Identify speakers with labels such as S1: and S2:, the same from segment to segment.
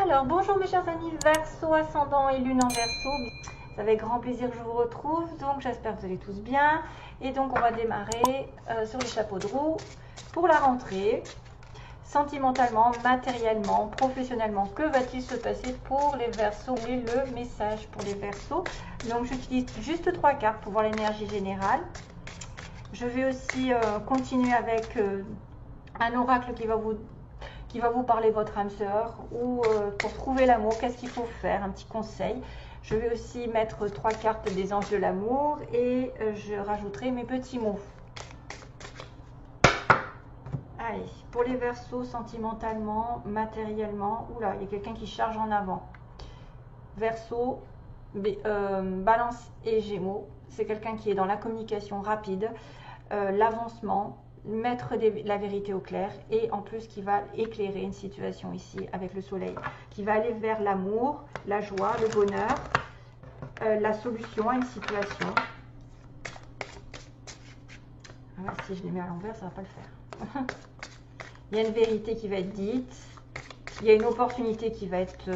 S1: Alors bonjour mes chers amis Verseau, ascendant et lune en Verseau. C'est avec grand plaisir que je vous retrouve, donc j'espère que vous allez tous bien. Et donc on va démarrer sur les chapeaux de roue pour la rentrée. Sentimentalement, matériellement, professionnellement, que va-t-il se passer pour les Verseaux? Et le message pour les Verseaux. Donc j'utilise juste 3 cartes pour voir l'énergie générale. Je vais aussi continuer avec un oracle qui va vous parler de votre âme sœur ou pour trouver l'amour, qu'est-ce qu'il faut faire, un petit conseil. Je vais aussi mettre 3 cartes des anges de l'amour et je rajouterai mes petits mots. Allez, pour les Verseaux, sentimentalement, matériellement, oula, il y a quelqu'un qui charge en avant. Verseau, Balance et Gémeaux, c'est quelqu'un qui est dans la communication rapide, l'avancement, mettre la vérité au clair et en plus qui va éclairer une situation ici avec le soleil, qui va aller vers l'amour, la joie, le bonheur, la solution à une situation. Alors, si je les mets à l'envers, ça ne va pas le faire. Il y a une vérité qui va être dite, il y a une opportunité qui va être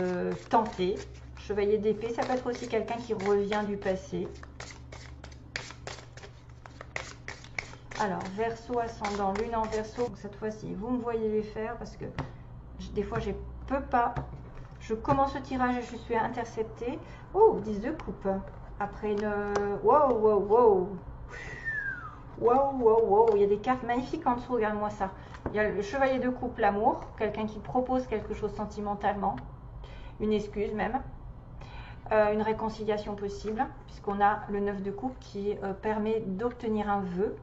S1: tentée. Chevalier d'épée, ça peut être aussi quelqu'un qui revient du passé. Alors, Verseau, ascendant, lune en Verseau. Cette fois-ci, vous me voyez les faire parce que des fois, je peux pas. Je commence le tirage et je suis interceptée. Oh, 10 de coupe. Après une... Wow, wow, wow. Wow, wow, wow. Il y a des cartes magnifiques en dessous, regarde-moi ça. Il y a le chevalier de coupe, l'amour. Quelqu'un qui propose quelque chose sentimentalement. Une excuse même. Une réconciliation possible, puisqu'on a le 9 de coupe qui permet d'obtenir un vœu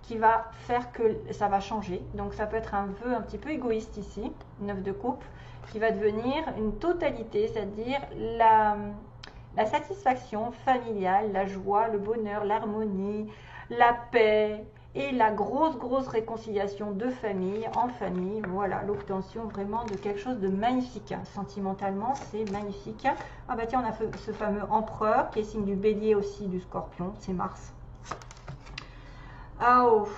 S1: qui va faire que ça va changer. Donc ça peut être un vœu un petit peu égoïste ici, 9 de coupe, qui va devenir une totalité, c'est-à-dire la satisfaction familiale, la joie, le bonheur, l'harmonie, la paix et la grosse réconciliation de famille en famille. Voilà, l'obtention vraiment de quelque chose de magnifique. Sentimentalement, c'est magnifique. Ah bah tiens, on a ce fameux empereur qui est signe du bélier aussi, du scorpion, c'est Mars. Ah oh,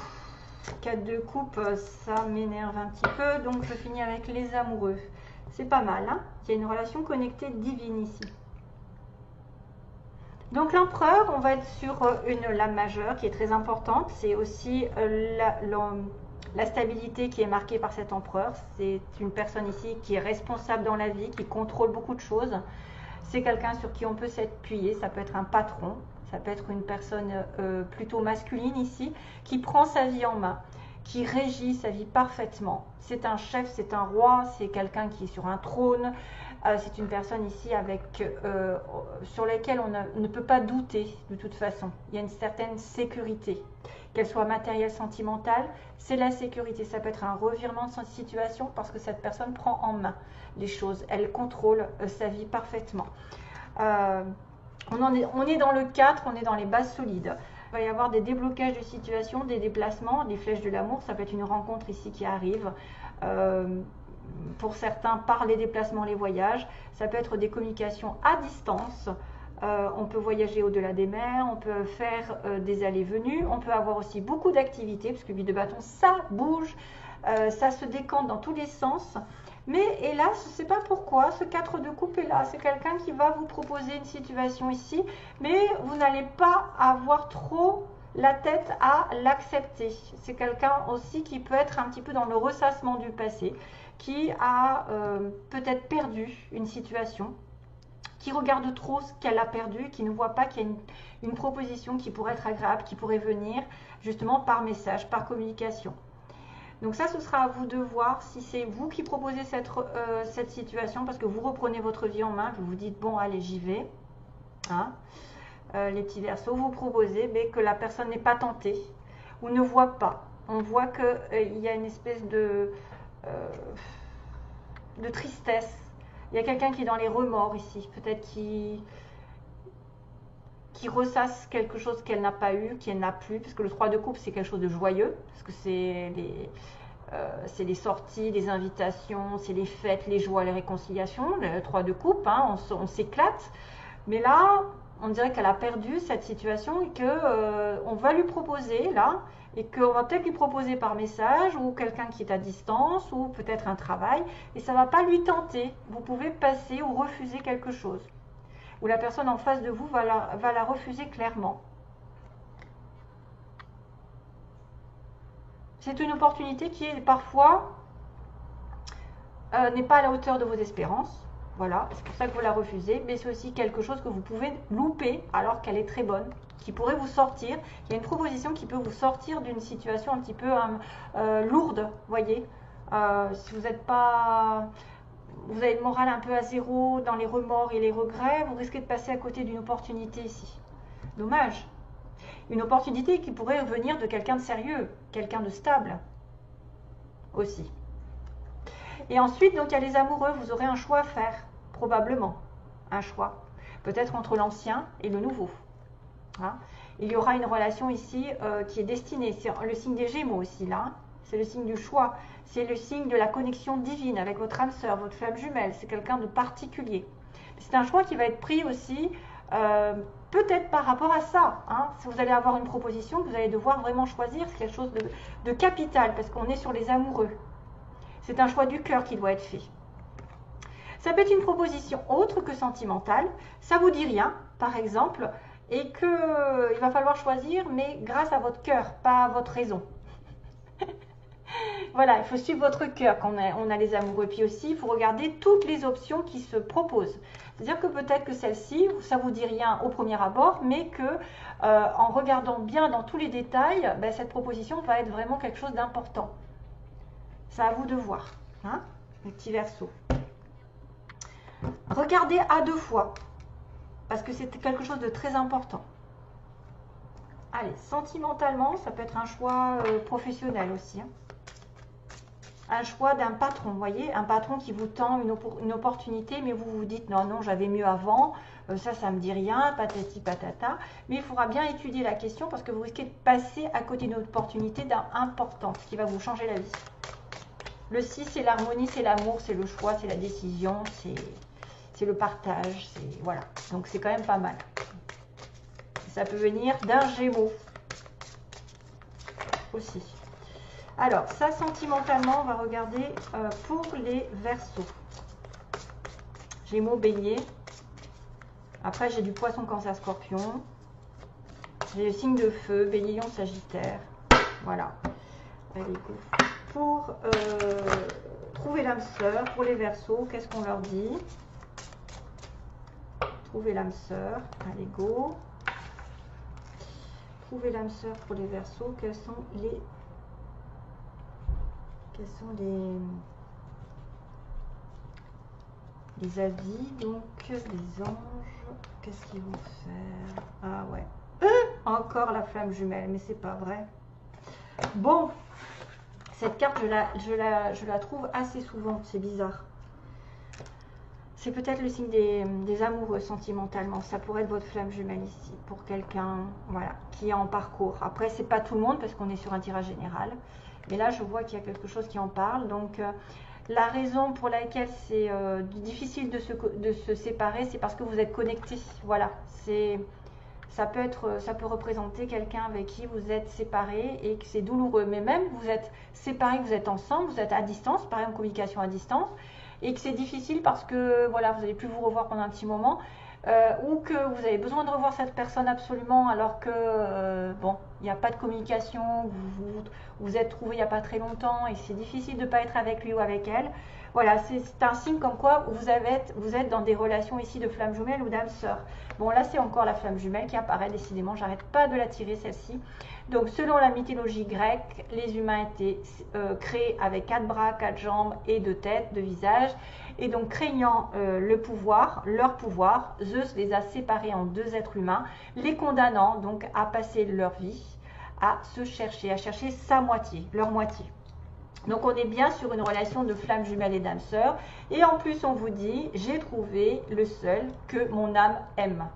S1: 4 de coupe, ça m'énerve un petit peu, donc je finis avec les amoureux. C'est pas mal, hein? Il y a une relation connectée divine ici. Donc l'empereur, on va être sur une lame majeure qui est très importante. C'est aussi la stabilité qui est marquée par cet empereur. C'est une personne ici qui est responsable dans la vie, qui contrôle beaucoup de choses. C'est quelqu'un sur qui on peut s'appuyer. Ça peut être un patron, ça peut être une personne plutôt masculine ici, qui prend sa vie en main, qui régit sa vie parfaitement. C'est un chef, c'est un roi, c'est quelqu'un qui est sur un trône. C'est une personne ici sur laquelle on ne peut pas douter de toute façon. Il y a une certaine sécurité, qu'elle soit matérielle, sentimentale, c'est la sécurité. Ça peut être un revirement de sa situation parce que cette personne prend en main les choses. Elle contrôle sa vie parfaitement. On est dans le 4, on est dans les bases solides. Il va y avoir des déblocages de situation, des déplacements, des flèches de l'amour. Ça peut être une rencontre ici qui arrive. Pour certains, par les déplacements, les voyages. Ça peut être des communications à distance. On peut voyager au-delà des mers, on peut faire des allées-venues. On peut avoir aussi beaucoup d'activités, parce que 8 de bâton, ça bouge, ça se décante dans tous les sens. Mais hélas, je ne sais pas pourquoi, ce 4 de coupe est là. C'est quelqu'un qui va vous proposer une situation ici, mais vous n'allez pas avoir trop la tête à l'accepter. C'est quelqu'un aussi qui peut être un petit peu dans le ressassement du passé, qui a peut-être perdu une situation, qui regarde trop ce qu'elle a perdu, qui ne voit pas qu'il y a une proposition qui pourrait être agréable, qui pourrait venir justement par message, par communication. Donc ça, ce sera à vous de voir si c'est vous qui proposez cette situation, parce que vous reprenez votre vie en main, vous vous dites, bon, allez, j'y vais. Hein, les petits Verseaux, vous proposez, mais que la personne n'est pas tentée ou ne voit pas. On voit qu'il y a une espèce de tristesse. Il y a quelqu'un qui est dans les remords ici, peut-être qui ressasse quelque chose qu'elle n'a pas eu, qu'elle n'a plus, parce que le 3 de coupe, c'est quelque chose de joyeux, parce que c'est les sorties, les invitations, c'est les fêtes, les joies, les réconciliations. Le 3 de coupe, hein, on s'éclate. Mais là, On dirait qu'elle a perdu cette situation et que on va lui proposer là, et qu'on va peut-être lui proposer par message ou quelqu'un qui est à distance ou peut-être un travail, et ça ne va pas lui tenter. Vous pouvez passer ou refuser quelque chose. Ou la personne en face de vous va la refuser clairement. C'est une opportunité qui est parfois n'est pas à la hauteur de vos espérances. Voilà, c'est pour ça que vous la refusez, mais c'est aussi quelque chose que vous pouvez louper alors qu'elle est très bonne, qui pourrait vous sortir. Il y a une proposition qui peut vous sortir d'une situation un petit peu lourde, voyez. Si vous n'êtes pas... Vous avez le moral un peu à zéro, dans les remords et les regrets, vous risquez de passer à côté d'une opportunité ici. Dommage. Une opportunité qui pourrait venir de quelqu'un de sérieux, quelqu'un de stable aussi. Et ensuite, donc, il y a les amoureux, vous aurez un choix à faire, probablement, un choix. Peut-être entre l'ancien et le nouveau. Hein. Il y aura une relation ici qui est destinée, c'est le signe des Gémeaux aussi, là. C'est le signe du choix, c'est le signe de la connexion divine avec votre âme sœur, votre flamme jumelle, c'est quelqu'un de particulier. C'est un choix qui va être pris aussi, peut-être par rapport à ça. Hein. Si vous allez avoir une proposition, vous allez devoir vraiment choisir, c'est quelque chose de capital, parce qu'on est sur les amoureux. C'est un choix du cœur qui doit être fait. Ça peut être une proposition autre que sentimentale. Ça vous dit rien, par exemple, et qu'il va falloir choisir, mais grâce à votre cœur, pas à votre raison. Voilà, il faut suivre votre cœur quand on a les amoureux. Puis aussi, il faut regarder toutes les options qui se proposent. C'est-à-dire que peut-être que celle-ci, ça vous dit rien au premier abord, mais que en regardant bien dans tous les détails, ben, cette proposition va être vraiment quelque chose d'important. C'est à vous de voir, hein, les petits Verseaux. Regardez à 2 fois, parce que c'est quelque chose de très important. Allez, sentimentalement, ça peut être un choix professionnel aussi. Hein. Un choix d'un patron, vous voyez, un patron qui vous tend une opportunité, mais vous vous dites non, non, j'avais mieux avant, ça me dit rien, patati patata. Mais il faudra bien étudier la question parce que vous risquez de passer à côté d'une opportunité importante qui va vous changer la vie. Le 6, c'est l'harmonie, c'est l'amour, c'est le choix, c'est la décision, c'est le partage, voilà. Donc c'est quand même pas mal. Ça peut venir d'un Gémeaux aussi. Alors, ça, sentimentalement, on va regarder pour les Verseaux. Gémeaux, Bélier. Après, j'ai du Poisson, Cancer, Scorpion. J'ai le signe de feu, Bélier, Lion, Sagittaire. Voilà. Allez, go. Pour trouver l'âme sœur, pour les Verseaux, qu'est-ce qu'on leur dit? Trouver l'âme sœur. Allez, go. Trouver l'âme sœur pour les Verseaux. Quels sont les avis, donc les anges, qu'est-ce qu'ils vont faire? Ah ouais, encore la flamme jumelle, mais c'est pas vrai. Bon, cette carte, je la trouve assez souvent, c'est bizarre. C'est peut-être le signe des amoureux sentimentalement. Ça pourrait être votre flamme jumelle ici, pour quelqu'un voilà, qui est en parcours. Après, c'est pas tout le monde, parce qu'on est sur un tirage général. Mais là, je vois qu'il y a quelque chose qui en parle. Donc, la raison pour laquelle c'est difficile de se séparer, c'est parce que vous êtes connectés. Voilà, ça peut représenter quelqu'un avec qui vous êtes séparés et que c'est douloureux. Mais même, vous êtes séparés, vous êtes ensemble, vous êtes à distance, par exemple, communication à distance, et que c'est difficile parce que, voilà, vous n'allez plus vous revoir pendant un petit moment. Ou que vous avez besoin de revoir cette personne absolument alors que, bon, il n'y a pas de communication, vous êtes trouvés il n'y a pas très longtemps et c'est difficile de ne pas être avec lui ou avec elle. Voilà, c'est un signe comme quoi vous êtes dans des relations ici de flamme jumelle ou d'âme sœur. Bon, là, c'est encore la flamme jumelle qui apparaît, décidément, j'arrête pas de la tirer, celle-ci. Donc, selon la mythologie grecque, les humains étaient créés avec 4 bras, 4 jambes et 2 têtes, 2 visages. Et donc, craignant leur pouvoir, Zeus les a séparés en 2 êtres humains, les condamnant donc à passer leur vie à se chercher, à chercher sa moitié, leur moitié. Donc, on est bien sur une relation de flamme jumelle et d'âme sœur. Et en plus, on vous dit, j'ai trouvé le seul que mon âme aime.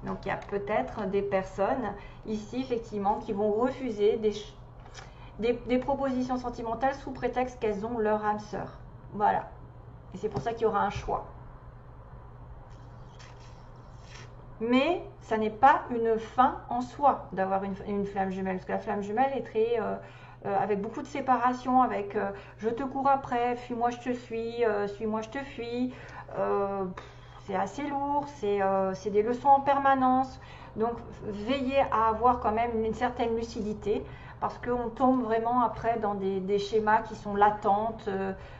S1: Donc, il y a peut-être des personnes ici, effectivement, qui vont refuser des propositions sentimentales sous prétexte qu'elles ont leur âme sœur. Voilà. Et c'est pour ça qu'il y aura un choix. Mais ça n'est pas une fin en soi d'avoir une flamme jumelle, parce que la flamme jumelle est très avec beaucoup de séparation, avec je te cours après, fuis-moi je te suis, suis-moi je te fuis. C'est assez lourd, c'est des leçons en permanence. Donc veillez à avoir quand même une certaine lucidité, parce qu'on tombe vraiment après dans des schémas qui sont latentes,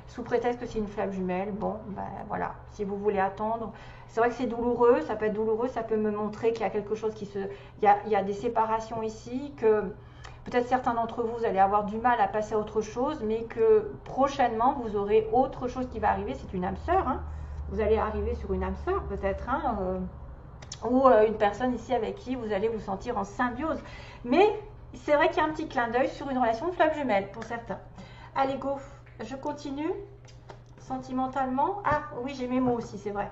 S1: sous prétexte que c'est une flamme jumelle. Bon, ben voilà, si vous voulez attendre. C'est vrai que c'est douloureux, ça peut être douloureux, ça peut me montrer qu'il y a quelque chose qui se... Il y a des séparations ici, que peut-être certains d'entre vous, vous allez avoir du mal à passer à autre chose, mais que prochainement, vous aurez autre chose qui va arriver. C'est une âme sœur, hein. Vous allez arriver sur une âme sœur peut-être, hein, ou une personne ici avec qui vous allez vous sentir en symbiose. Mais c'est vrai qu'il y a un petit clin d'œil sur une relation de flamme jumelle pour certains. Allez, go, je continue. Sentimentalement, ah oui, j'ai mes mots aussi, c'est vrai.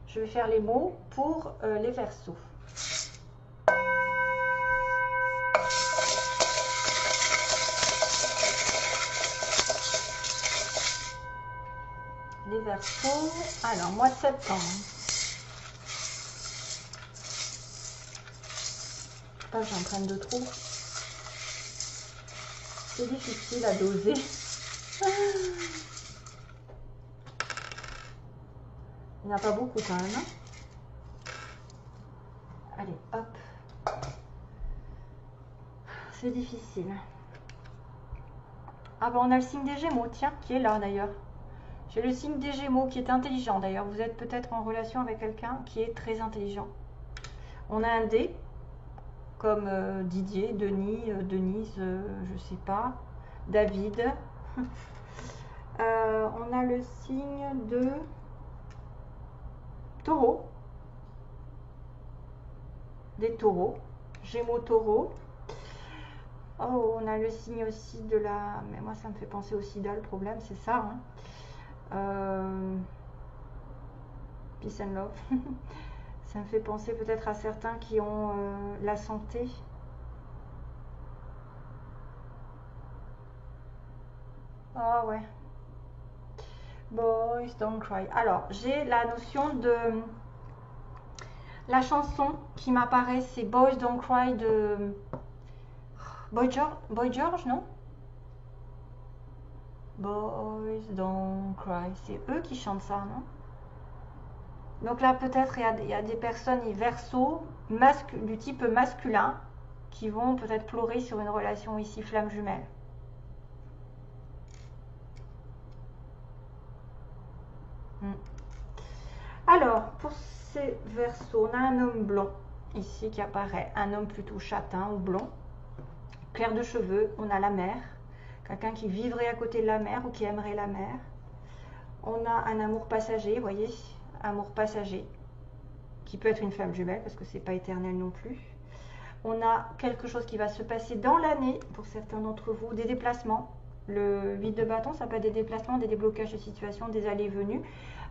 S1: Je vais faire les mots pour les Verseaux. Les Verseaux, alors mois de septembre. Pas j'en prenne de trop. C'est difficile à doser. Il n'y en a pas beaucoup quand même. Hein. Allez, hop. C'est difficile. Ah ben on a le signe des Gémeaux, tiens, qui est là d'ailleurs. J'ai le signe des Gémeaux qui est intelligent d'ailleurs. Vous êtes peut-être en relation avec quelqu'un qui est très intelligent. On a un D, comme Didier, Denis, Denise, je sais pas, David. On a le signe de Taureau. Des taureaux. Gémeaux, taureau. Oh, on a le signe aussi de la... Mais moi, ça me fait penser au sida, le problème, c'est ça. Hein. Peace and love. Ça me fait penser peut-être à certains qui ont la santé. Ah ouais. Boys don't cry. Alors, j'ai la notion de... La chanson qui m'apparaît, c'est Boys Don't Cry de... Boy George, non? Boys Don't Cry. C'est eux qui chantent ça, non? Donc là, peut-être, il y a des personnes Verseaux du type masculin qui vont peut-être pleurer sur une relation ici flamme jumelle. Alors, pour ces Verseaux, on a un homme blond ici qui apparaît. Un homme plutôt châtain ou blond. Clair de cheveux, on a la mer. Quelqu'un qui vivrait à côté de la mer ou qui aimerait la mer. On a un amour passager, vous voyez, amour passager, qui peut être une flamme jumelle parce que c'est pas éternel non plus. On a quelque chose qui va se passer dans l'année pour certains d'entre vous, des déplacements. Le 8 de bâton, ça peut être des déplacements, des déblocages de situation, des allées et venues,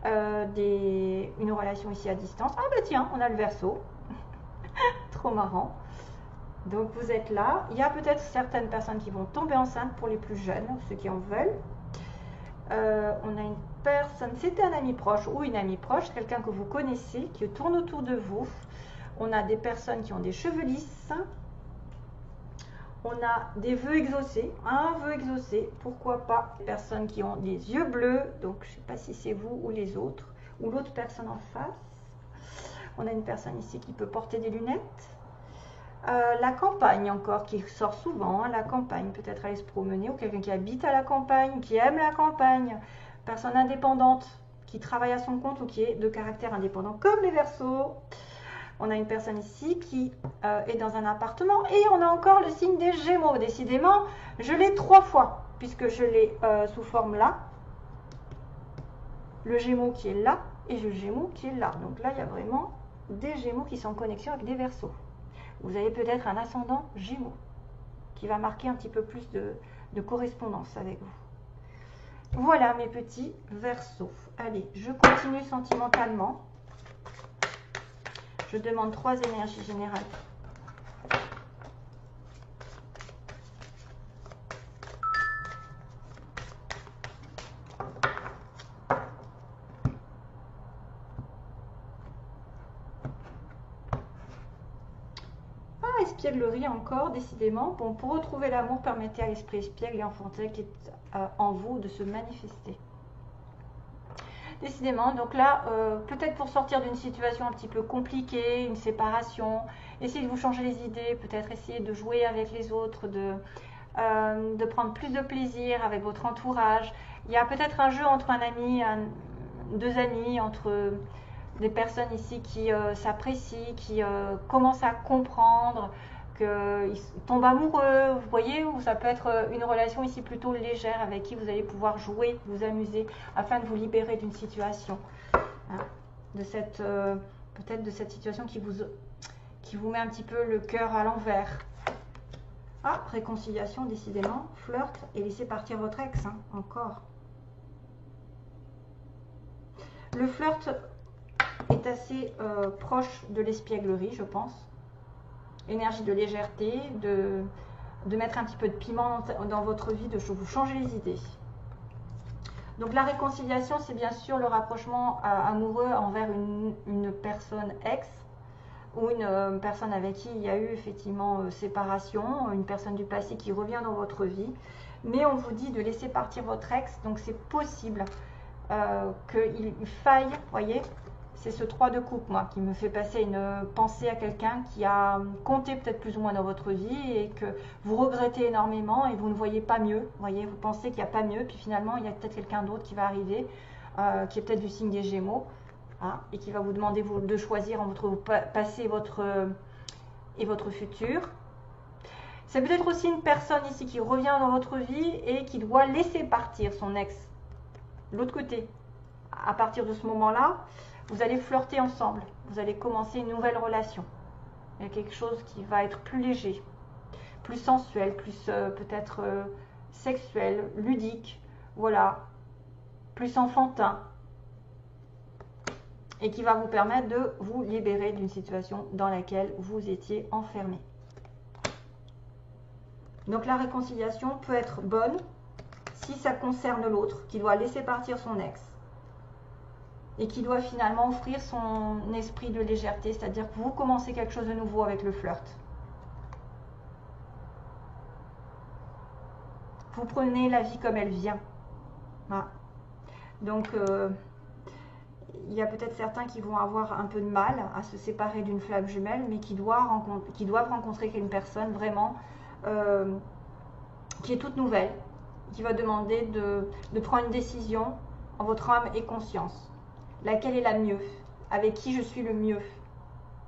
S1: une relation ici à distance. Ah bah tiens, on a le Verseau. Trop marrant. Donc vous êtes là. Il y a peut-être certaines personnes qui vont tomber enceintes pour les plus jeunes, ceux qui en veulent. On a une personne, c'était un ami proche ou une amie proche, quelqu'un que vous connaissez, qui tourne autour de vous. On a des personnes qui ont des cheveux lisses. On a des vœux exaucés, un vœu exaucé, pourquoi pas. Des personnes qui ont des yeux bleus, donc je ne sais pas si c'est vous ou les autres, ou l'autre personne en face. On a une personne ici qui peut porter des lunettes. La campagne encore qui sort souvent, hein, la campagne, peut-être aller se promener, ou quelqu'un qui habite à la campagne, qui aime la campagne, personne indépendante qui travaille à son compte ou qui est de caractère indépendant comme les Verseaux. On a une personne ici qui est dans un appartement et on a encore le signe des Gémeaux. Décidément, je l'ai 3 fois puisque je l'ai sous forme là, le Gémeaux qui est là et le Gémeaux qui est là. Donc là, il y a vraiment des Gémeaux qui sont en connexion avec des Verseaux. Vous avez peut-être un ascendant Gémeaux qui va marquer un petit peu plus de correspondance avec vous. Voilà mes petits Verseaux. Allez, je continue sentimentalement. Je demande 3 énergies générales. l'espièglerie encore, décidément. Bon, pour retrouver l'amour, permettez à l'esprit espiègle et enfantin qui est en vous de se manifester. Décidément, donc là, peut-être pour sortir d'une situation un petit peu compliquée, une séparation, essayez de vous changer les idées, peut-être essayer de jouer avec les autres, de prendre plus de plaisir avec votre entourage. Il y a peut-être un jeu entre un ami, deux amis, entre des personnes ici qui s'apprécient, qui commencent à comprendre, qu'ils tombent amoureux, vous voyez, ou ça peut être une relation ici plutôt légère avec qui vous allez pouvoir jouer, vous amuser, afin de vous libérer d'une situation, hein, de cette peut-être de cette situation qui vous met un petit peu le cœur à l'envers. Ah, réconciliation, décidément, flirt et laissez partir votre ex, hein, encore. Le flirt est assez proche de l'espièglerie, je pense. Énergie de légèreté, de mettre un petit peu de piment dans votre vie, de vous changer les idées. Donc la réconciliation, c'est bien sûr le rapprochement amoureux envers une personne ex ou une personne avec qui il y a eu effectivement séparation, une personne du passé qui revient dans votre vie. Mais on vous dit de laisser partir votre ex, donc c'est possible qu'il faille, voyez, c'est ce 3 de coupe, moi, qui me fait passer une pensée à quelqu'un qui a compté peut-être plus ou moins dans votre vie et que vous regrettez énormément et vous ne voyez pas mieux. Voyez, vous pensez qu'il n'y a pas mieux, puis finalement, il y a peut-être quelqu'un d'autre qui va arriver, qui est peut-être du signe des Gémeaux, hein, et qui va vous demander de choisir entre votre passé et votre futur. C'est peut-être aussi une personne ici qui revient dans votre vie et qui doit laisser partir son ex. L'autre côté, à partir de ce moment-là, vous allez flirter ensemble, vous allez commencer une nouvelle relation. Il y a quelque chose qui va être plus léger, plus sensuel, plus peut-être sexuel, ludique, voilà, plus enfantin, et qui va vous permettre de vous libérer d'une situation dans laquelle vous étiez enfermé. Donc la réconciliation peut être bonne si ça concerne l'autre, qui doit laisser partir son ex. Et qui doit finalement offrir son esprit de légèreté, c'est-à-dire que vous commencez quelque chose de nouveau avec le flirt. Vous prenez la vie comme elle vient. Voilà. Donc, il y a peut-être certains qui vont avoir un peu de mal à se séparer d'une flamme jumelle, mais qui doivent rencontrer une personne vraiment qui est toute nouvelle, qui va demander de prendre une décision en votre âme et conscience. Laquelle est la mieux? Avec qui je suis le mieux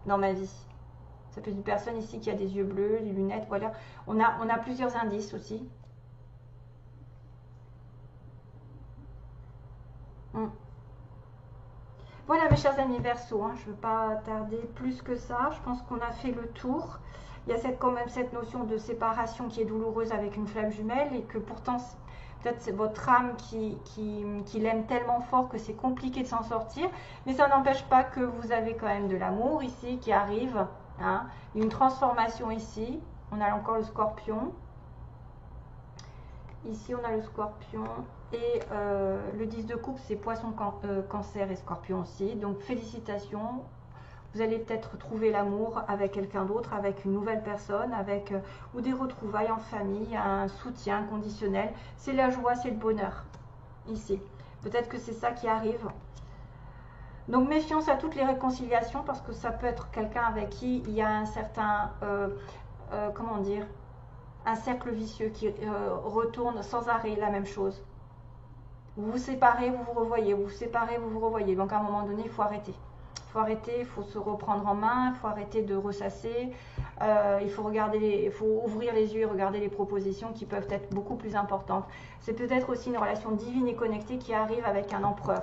S1: dans ma vie? Ça peut être une personne ici qui a des yeux bleus, des lunettes, voilà. On a plusieurs indices aussi. Voilà mes chers amis Verseau, hein, je ne veux pas tarder plus que ça. Je pense qu'on a fait le tour. Il y a quand même cette notion de séparation qui est douloureuse avec une flamme jumelle et que pourtant... Peut-être c'est votre âme qui l'aime tellement fort que c'est compliqué de s'en sortir. Mais ça n'empêche pas que vous avez quand même de l'amour ici qui arrive. Hein, une transformation ici. On a encore le scorpion. Ici, on a le scorpion. Et le 10 de coupe, c'est poisson, cancer et scorpion aussi. Donc, félicitations. Vous allez peut-être trouver l'amour avec quelqu'un d'autre, avec une nouvelle personne, avec ou des retrouvailles en famille, un soutien conditionnel. C'est la joie, c'est le bonheur, ici. Peut-être que c'est ça qui arrive. Donc méfiance à toutes les réconciliations, parce que ça peut être quelqu'un avec qui il y a un certain, comment dire, un cercle vicieux qui retourne sans arrêt la même chose. Vous vous séparez, vous vous revoyez, vous vous séparez, vous vous revoyez. Donc à un moment donné, il faut arrêter. Il faut arrêter, il faut se reprendre en main, il faut arrêter de ressasser, il faut ouvrir les yeux et regarder les propositions qui peuvent être beaucoup plus importantes. C'est peut-être aussi une relation divine et connectée qui arrive avec un empereur.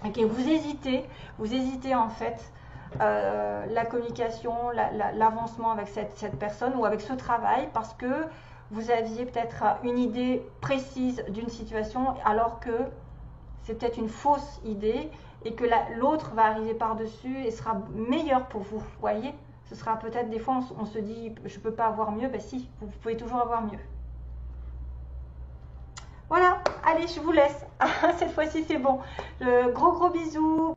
S1: Okay, vous hésitez en fait la communication, l'avancement avec cette personne ou avec ce travail parce que vous aviez peut-être une idée précise d'une situation alors que c'est peut-être une fausse idée et que l'autre va arriver par-dessus et sera meilleur pour vous, voyez. Ce sera peut-être des fois on se dit je ne peux pas avoir mieux, ben si, vous pouvez toujours avoir mieux. Voilà, allez je vous laisse, cette fois-ci c'est bon. Gros bisous.